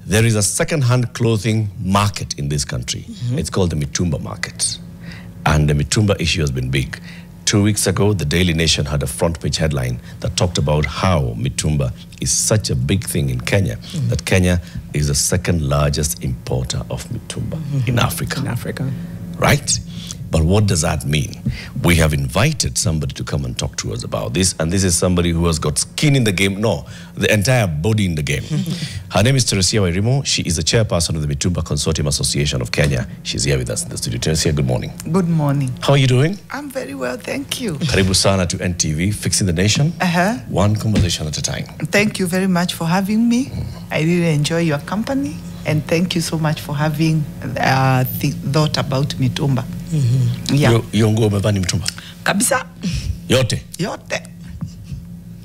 There is a second-hand clothing market in this country. It's called the Mitumba market. And the Mitumba issue has been big. 2 weeks ago, the Daily Nation had a front page headline that talked about how Mitumba is such a big thing in Kenya, that Kenya is the second largest importer of Mitumba in Africa. In Africa. Right? But what does that mean? We have invited somebody to come and talk to us about this, and this is somebody who has got skin in the game, no, the entire body in the game. Her name is Teresia Wairimu. She is the chairperson of the Mitumba Consortium Association of Kenya. She's here with us in the studio. Teresia, good morning. Good morning. How are you doing? I'm very well, thank you. Karibu sana to NTV, Fixing the Nation. One conversation at a time. Thank you very much for having me. I really enjoy your company, and thank you so much for having thought about Mitumba. Yeah. Yongo umevani Mitumba? Kabisa. Yote? Yote.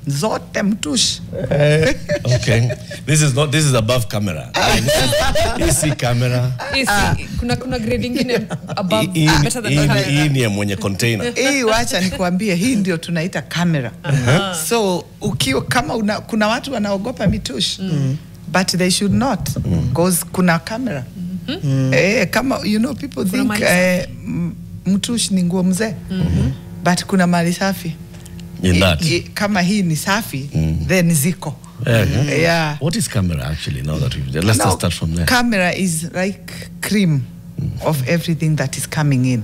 Zote mtush. Okay. This is above camera. You see camera. Kuna grade ingine above better than camera. Hii ni mwenye container. Wacha nikwambie, hii ndio tunaita camera. So ukiwa kama kuna watu wanaogopa mitush. But they should not, because kuna camera. Kama people think mtush ni nguo mzee. But kuna mali safi. In that. Kama hii ni safi, then ziko. Yeah. What is camera actually? Now that let's just start from there. Camera is like cream of everything that is coming in.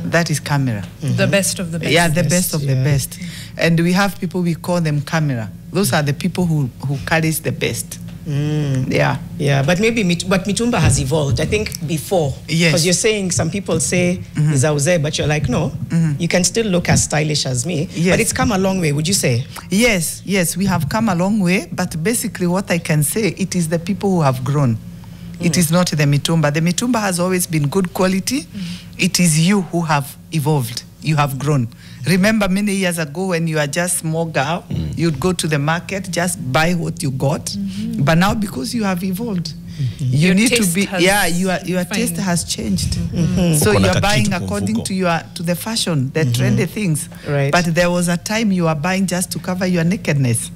That is camera. The best of the best. Yeah, the best of the best. And we have people, we call them camera. Those are the people who carries the best. Yeah. Yeah, but but Mitumba has evolved. I think before. Yes. Because you're saying, some people say, Zauze, but you're like, no, you can still look as stylish as me. Yes. But it's come a long way, would you say? Yes, we have come a long way. But basically what I can say, it is the people who have grown. It is not the Mitumba. The Mitumba has always been good quality. It is you who have evolved. You have grown. Remember many years ago when you are just small girl, you'd go to the market, just buy what you got. But now because you have evolved, you your need to be, your fine. taste has changed. So you're buying according to the fashion, the trendy things. Right. But there was a time you were buying just to cover your nakedness.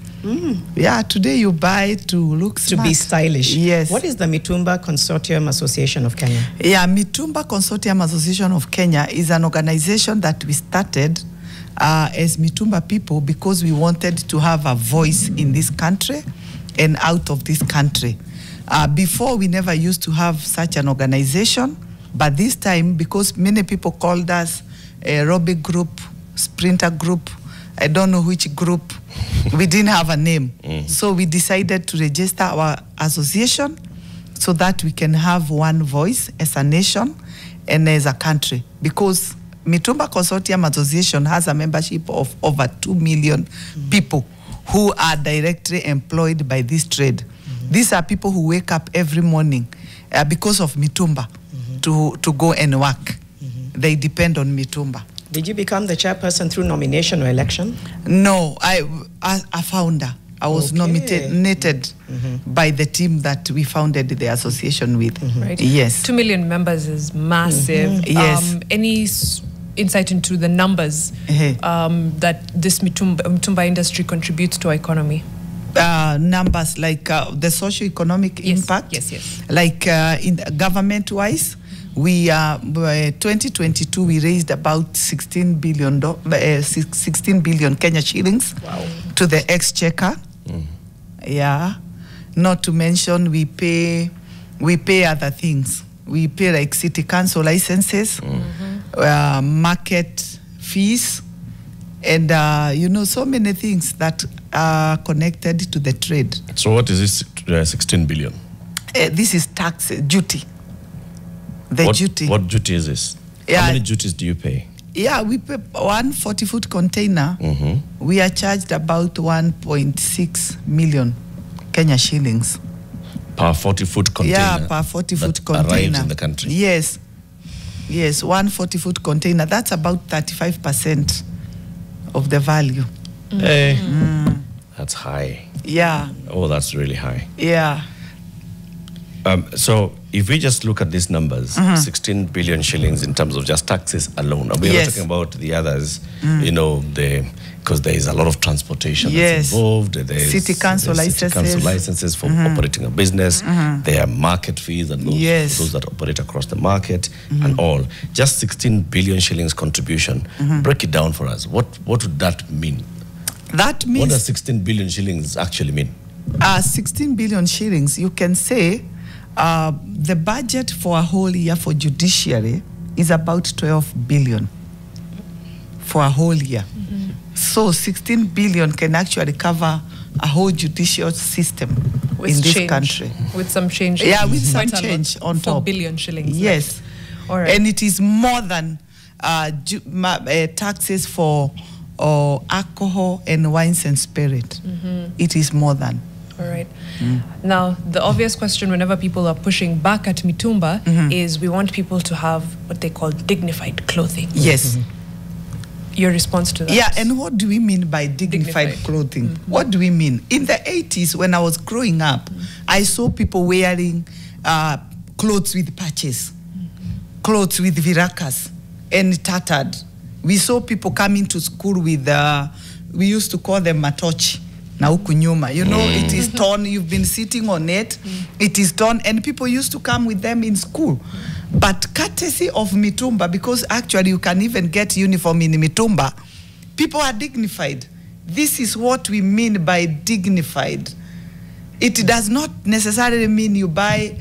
Yeah, today you buy to look smart. To be stylish. Yes. What is the Mitumba Consortium Association of Kenya? Yeah, Mitumba Consortium Association of Kenya is an organization that we started as Mitumba people because we wanted to have a voice in this country and out of this country. Before, we never used to have such an organization, but this time, because many people called us a aerobic group, sprinter group, I don't know which group, we didn't have a name. So we decided to register our association so that we can have one voice as a nation and as a country. Because Mitumba Consortium Association has a membership of over 2 million people who are directly employed by this trade. These are people who wake up every morning because of Mitumba to go and work. They depend on Mitumba. Did you become the chairperson through nomination or election? No, a founder. I was nominated by the team that we founded the association with. Right. Yes. 2 million members is massive. Yes. Any insight into the numbers that this Mitumba industry contributes to our economy? Numbers like the socio-economic impact. Yes. Like in government-wise, we 2022 we raised about 16 billion Kenya shillings to the exchequer. Yeah, not to mention we pay other things. We pay like city council licenses, market fees, and so many things that are connected to the trade. So what is this 16 billion? This is tax duty. Duty. What duty is this? Yeah. How many duties do you pay? Yeah, we pay 1 40-foot container. We are charged about 1.6 million Kenya shillings. Per 40-foot container? Yeah, per 40-foot container. Arrives in the country? Yes. 1 40-foot container. That's about 35% of the value. Hey, that's high. Yeah. Oh, that's really high. Yeah. So if we just look at these numbers, 16 billion shillings in terms of just taxes alone, and we're not talking about the others, you know, because there is a lot of transportation that's involved. There's city council licenses for operating a business. There are market fees and those that operate across the market and all. Just 16 billion shillings contribution. Break it down for us. What would that mean? That means... What does 16 billion shillings actually mean? 16 billion shillings, you can say the budget for a whole year for judiciary is about 12 billion for a whole year. So 16 billion can actually cover a whole judicial system in this country. With some change. Yeah, with some change on top. 4 billion shillings. Yes. All right. And it is more than taxes for alcohol and wines and spirit. It is more than. All right. Now, the obvious question whenever people are pushing back at Mitumba is we want people to have what they call dignified clothing. Yes. Your response to that? Yeah, and what do we mean by dignified clothing? What do we mean? In the 80s, when I was growing up, I saw people wearing clothes with patches, clothes with virakas, and tattered. We saw people coming to school with, we used to call them matochi. Na huku nyuma, you know, it is torn, you've been sitting on it, it is torn, and people used to come with them in school. But courtesy of Mitumba, because actually you can even get uniform in Mitumba, people are dignified. This is what we mean by dignified. It does not necessarily mean you buy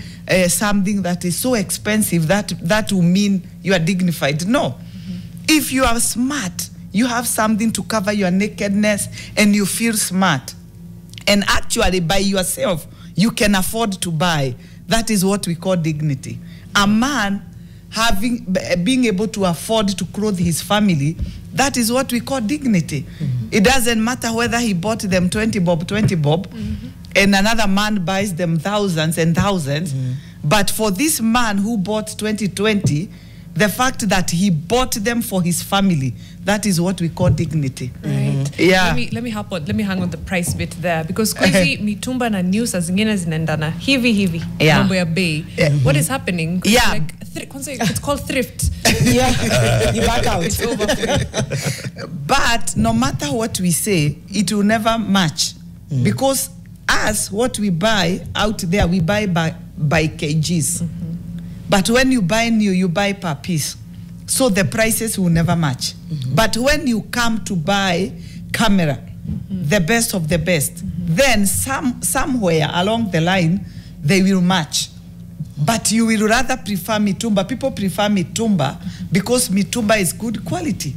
something that is so expensive that will mean you are dignified. No. If you are smart, you have something to cover your nakedness and you feel smart. And actually by yourself, you can afford to buy. That is what we call dignity. A man being able to afford to clothe his family, that is what we call dignity. It doesn't matter whether he bought them 20 bob, and another man buys them thousands and thousands. But for this man who bought 2020, the fact that he bought them for his family, that is what we call dignity. Right. Yeah. Let me hang on the price bit there, because kwezi Mitumba na news zingine zinaendana hivi. Mambo ya bei. What is happening? Yeah. Like, it's called thrift. Yeah. You back out. It's over for But no matter what we say, it will never match. Because us, what we buy out there, we buy by kgs. But when you buy new, you buy per piece. So the prices will never match. But when you come to buy camera, the best of the best, then somewhere along the line, they will match. But you will rather prefer Mitumba. People prefer Mitumba because Mitumba is good quality.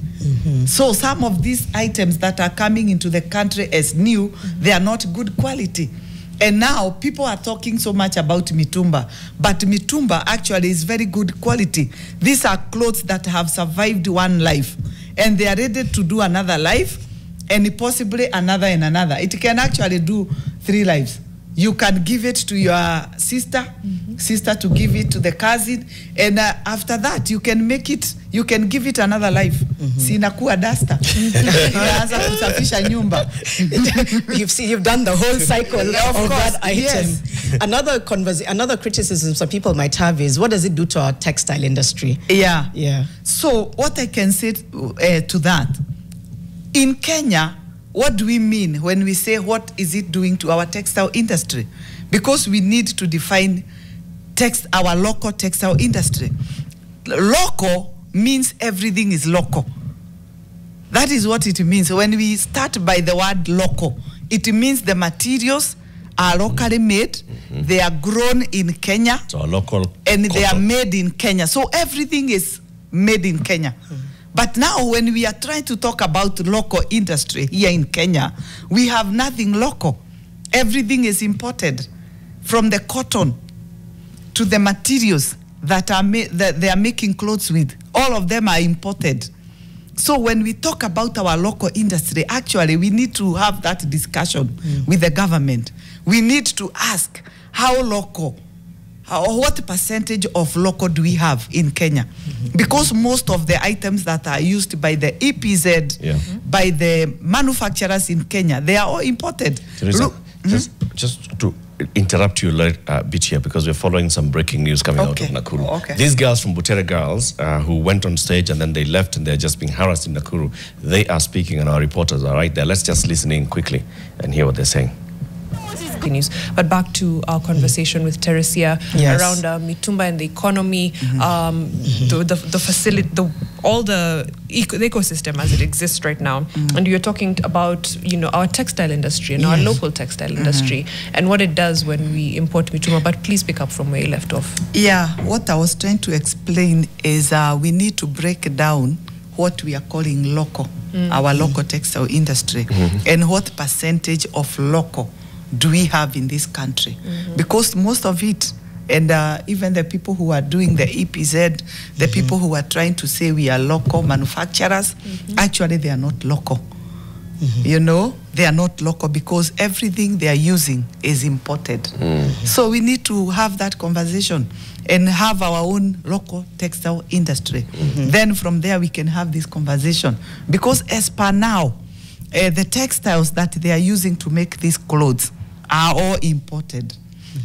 So some of these items that are coming into the country as new, they are not good quality. And now people are talking so much about Mitumba, but Mitumba actually is very good quality. These are clothes that have survived one life, and they are ready to do another life, and possibly another and another. It can actually do 3 lives. You can give it to your sister, sister to give it to the cousin, and after that you can make it, you can give it another life. Sinakuwa dasta. Unaanza kusafisha nyumba. You've done the whole cycle of that item. Yes. Another criticism some people might have is, what does it do to our textile industry? Yeah. So what I can say to that, in Kenya, what do we mean when we say what is it doing to our textile industry? Because we need to define our local textile industry. Local means everything is local. That is what it means. When we start by the word local, it means the materials are locally made, they are grown in Kenya, so local and they are made in Kenya. So everything is made in Kenya. But now when we are trying to talk about local industry here in Kenya, we have nothing local. Everything is imported, from the cotton to the materials that they are making clothes with. All of them are imported. So when we talk about our local industry, actually we need to have that discussion with the government. We need to ask how local, what percentage of local do we have in Kenya? Because most of the items that are used by the EPZ, by the manufacturers in Kenya, they are all imported. Teresa, just to interrupt you a bit here because we're following some breaking news coming out of Nakuru. Okay. These girls from Butere Girls who went on stage and then they left and they're just being harassed in Nakuru, they are speaking and our reporters are right there. Let's just listen in quickly and hear what they're saying. But back to our conversation with Teresia around Mitumba and the economy, the facility, all the ecosystem as it exists right now. And you're talking about, our textile industry and our local textile industry and what it does when we import Mitumba. But please pick up from where you left off. Yeah, what I was trying to explain is we need to break down what we are calling local, our local textile industry, and what percentage of local do we have in this country? Because most of it, and even the people who are doing the EPZ, the people who are trying to say we are local manufacturers, actually they are not local. They are not local because everything they are using is imported. So we need to have that conversation and have our own local textile industry. Then from there we can have this conversation. Because as per now, the textiles that they are using to make these clothes are all imported.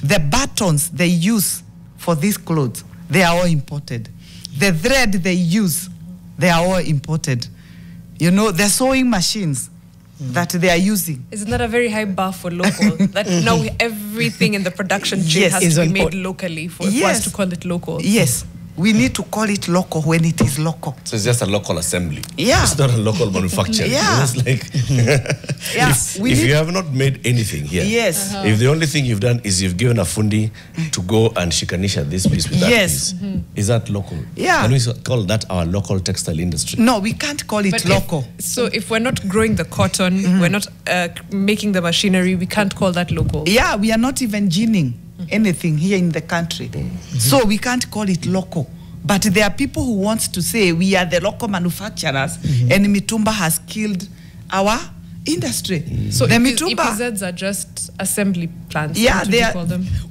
The buttons they use for these clothes, they are all imported. The thread they use, they are all imported. The sewing machines that they are using. Isn't that a very high bar for local? That now everything in the production chain has to be made locally for us to call it local. Yes. We need to call it local when it is local. So it's just a local assembly. Yeah. It's not a local manufacturing. It's like, if you have not made anything here, if the only thing you've done is you've given a fundi to go and shikanisha this piece with that piece, is that local? Yeah. Can we call that our local textile industry? No, we can't call it local. If we're not growing the cotton, we're not making the machinery, we can't call that local. Yeah, we are not even ginning anything here in the country. So we can't call it local. But there are people who want to say we are the local manufacturers and Mitumba has killed our industry. So the EPZs are just assembly plants. Yeah,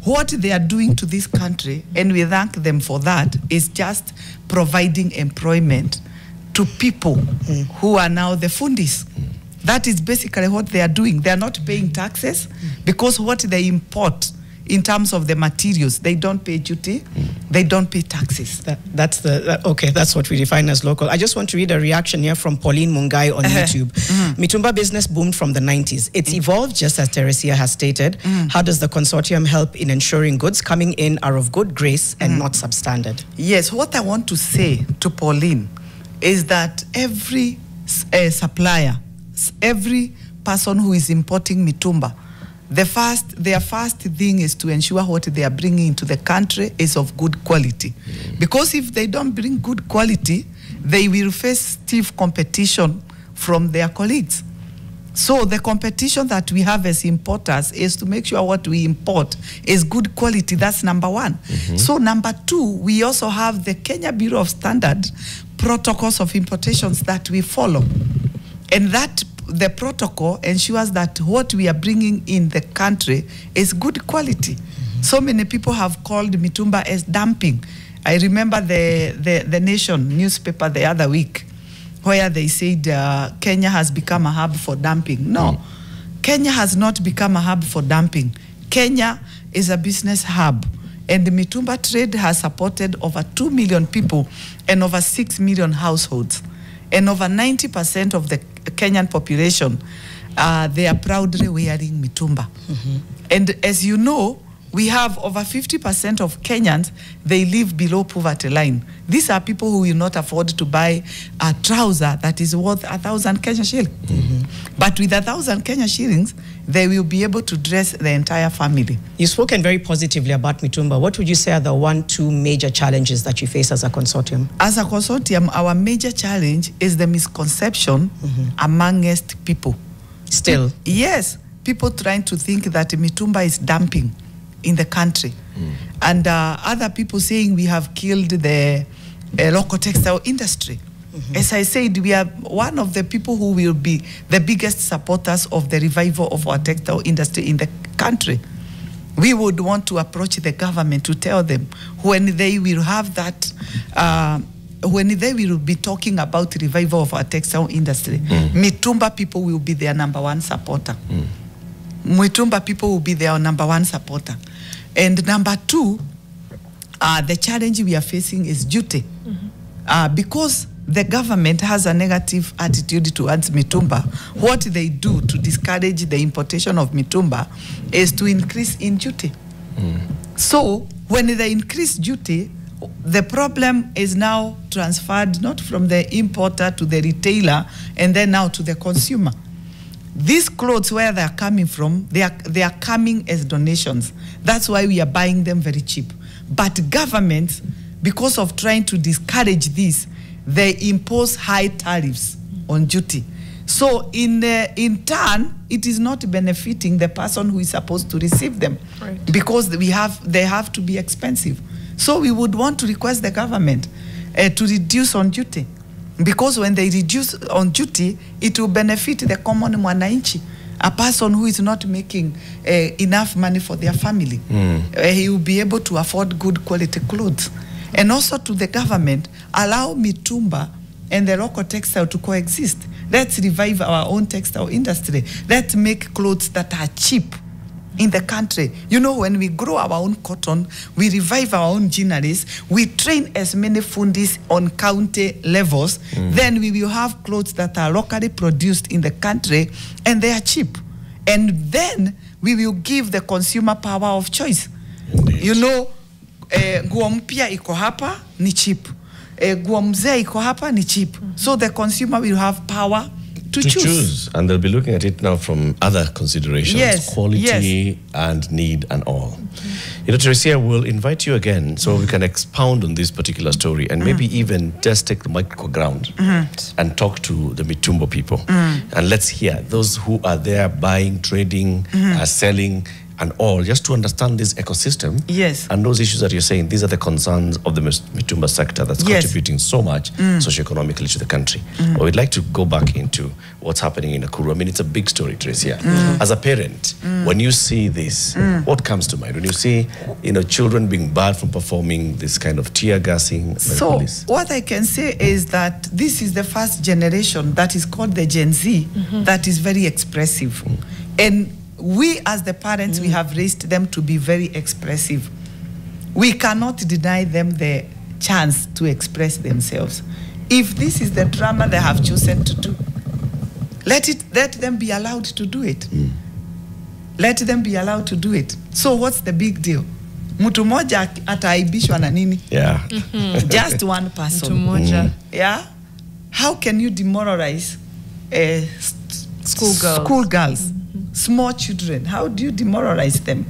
what they are doing to this country, and we thank them for that, is just providing employment to people who are now the fundis. That is basically what they are doing. They are not paying taxes because what they import in terms of the materials, they don't pay duty, they don't pay taxes. That's what we define as local. I just want to read a reaction here from Pauline Mungai on YouTube. Mitumba business boomed from the 90s. It's evolved just as Teresia has stated. How does the consortium help in ensuring goods coming in are of good grace and not substandard? Yes, what I want to say to Pauline is that every supplier, every person who is importing Mitumba, their first thing is to ensure what they are bringing into the country is of good quality. Because if they don't bring good quality, they will face stiff competition from their colleagues. So the competition that we have as importers is to make sure what we import is good quality. That's number one. So number two, we also have the Kenya Bureau of Standard protocols of importations that we follow. And that the protocol ensures that what we are bringing in the country is good quality. So many people have called Mitumba as dumping. I remember the Nation newspaper the other week where they said Kenya has become a hub for dumping. No, Kenya has not become a hub for dumping. Kenya is a business hub. And the Mitumba trade has supported over 2 million people and over 6 million households. And over 90% of the Kenyan population, they are proudly wearing Mitumba. And as you know, we have over 50% of Kenyans, they live below poverty line. These are people who will not afford to buy a trouser that is worth 1,000 Kenya shillings. But with 1,000 Kenya shillings, they will be able to dress the entire family. You've spoken very positively about Mitumba. What would you say are the 1-2 major challenges that you face as a consortium? As a consortium, our major challenge is the misconception amongst people. Still? Yes. People trying to think that Mitumba is dumping in the country. And other people saying we have killed the local textile industry. As I said, we are one of the people who will be the biggest supporters of the revival of our textile industry in the country. We would want to approach the government to tell them when they will have that, when they will be talking about revival of our textile industry, Mitumba people will be their #1 supporter. Mitumba people will be their number one supporter. And number two, the challenge we are facing is duty. Because the government has a negative attitude towards Mitumba, what they do to discourage the importation of Mitumba is to increase in duty. So when they increase duty, the problem is now transferred not from the importer to the retailer and then now to the consumer. These clothes, where they are coming from, they are coming as donations. That's why we are buying them very cheap. But governments, because of trying to discourage this, they impose high tariffs on duty. So in turn, it is not benefiting the person who is supposed to receive them, right, because they have to be expensive. So we would want to request the government to reduce on duty, because when they reduce on duty, it will benefit the common mwananchi, a person who is not making enough money for their family. He will be able to afford good quality clothes. And also to the government, allow Mitumba and the local textile to coexist. Let's revive our own textile industry. Let's make clothes that are cheap in the country. You know, when we grow our own cotton, we revive our own ginneries, we train as many fundis on county levels, then we will have clothes that are locally produced in the country and they are cheap. And then we will give the consumer power of choice. Indeed. You know, nguo mpya iko hapa ni cheap. Nguo mzee iko hapa ni cheap. So the consumer will have power to choose. And they'll be looking at it now from other considerations, yes, quality and need and all. You know, Teresia, we'll invite you again so we can expound on this particular story and maybe even just take the microground and talk to the Mitumba people. And let's hear those who are there buying, trading, selling, and all, just to understand this ecosystem. Yes. And those issues that you're saying, these are the concerns of the Mitumba sector that's contributing so much socioeconomically to the country. But we'd like to go back into what's happening in Nakuru. I mean, it's a big story, Teresia. As a parent, when you see this, what comes to mind? When you see, you know, children being barred from performing this kind of tear gassing? So what I can say is that this is the first generation that is called the Gen Z that is very expressive. And we as the parents, we have raised them to be very expressive. We cannot deny them the chance to express themselves. If this is the drama they have chosen to do, let them be allowed to do it. Let them be allowed to do it. So what's the big deal? Mtu moja ataibishwa na nini? Yeah. Just one person. Mtu moja. Yeah? How can you demoralize schoolgirls? Small children? How do you demoralize them?